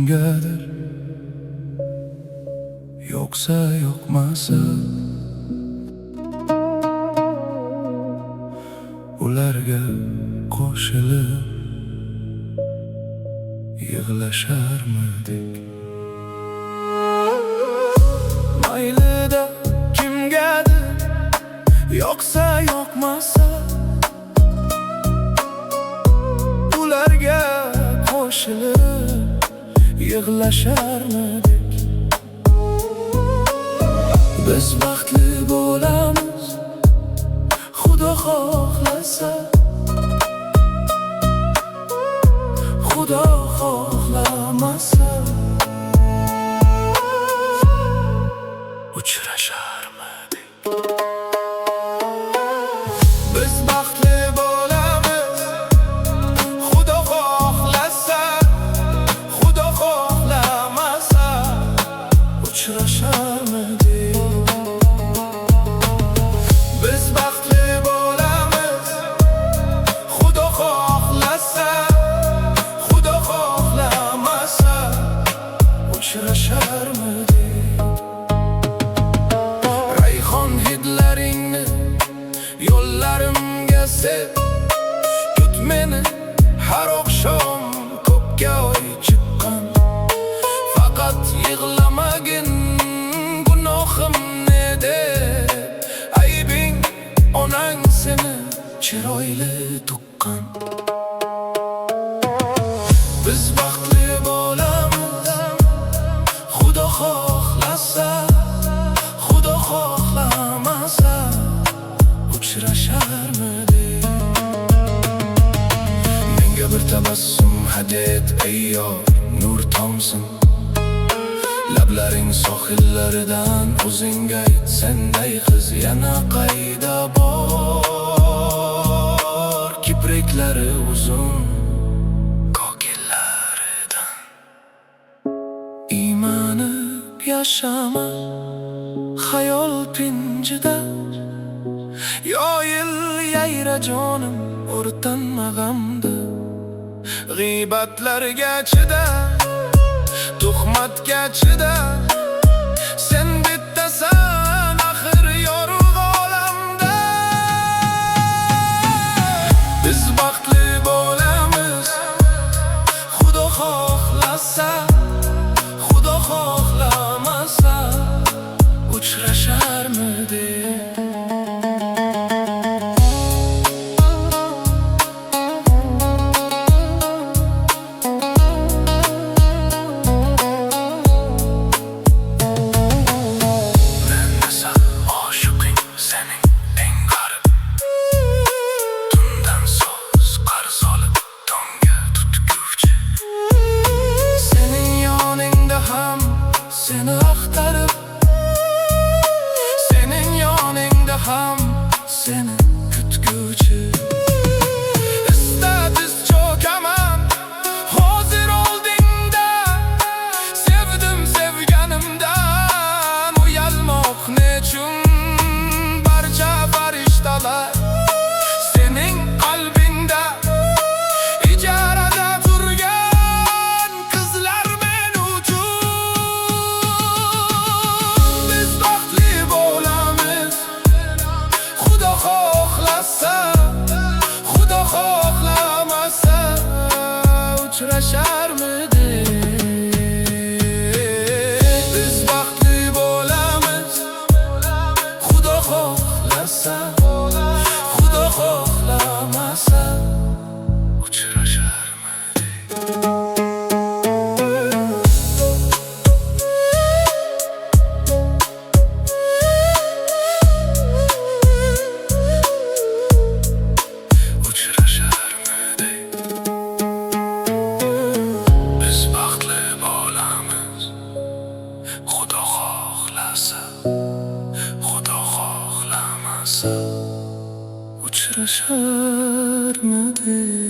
kimgadir, yo'qsa yo'qmasa ularga qo'shilib yig'lasharmidik? Maylida kimgadir, yo'qsa yo'qmasa ularga qo'shilib yig'lasharmidik? Biz baxtli bo'lamiz, Xudo xohlasa, Xudo xohlamasa uchrasharmidik? Biz baxtli bo'lamiz, Xudo xohlasa, Xudo xohlamasa uchrasharmidik? Biz baxtli bo'lamiz, Xudo xohlasa, Xudo xohlamasa uchrasharmidik? Rayhon hidlaringni yo'llarimga sep, kut meni har oqshom ko'kka oy chiqqan. Faqat yig'lamagin gunohim ne deb, aybing onang seni chiroyli tuqqan. Biz baxtli bo'lamiz, Xudo xohlasa, Xudo xohlamasa uchrasharmidik? Menga bir tabassum hadya et ey yor, nur tomsin. Lablaring sohillaridan o'zingga ayt, senday qiz yana qayda bor? Kipriklari uzun kokillaridan iymanib yashama xayol pinjida. Yoyil yayra jonim, o'rtanma g'amda. G'iybatlarga chida, tuhmatga chida. Sen bittasan axir yorug' olamda. Biz baxtli bo'lamiz, Xudo xohlasa, Xudo xohlamasa uchrasharmidik? Seni axtarib, sening yoningda ham seni kutguvchi. Istadiz cho'kaman hozir oldingda, sevdim sevganimdan uyalmoq nechun? Barcha farishtalar sening qalbingda, ijarada turgan qizlar men uchun. Xudo xohlamasa uchrasharmidik? Biz baxtli bo'lamiz, Xudo xohlasa, Xudo xohlamasa uchrasharmidik? Xudo xohlamasa uchrasharmidik?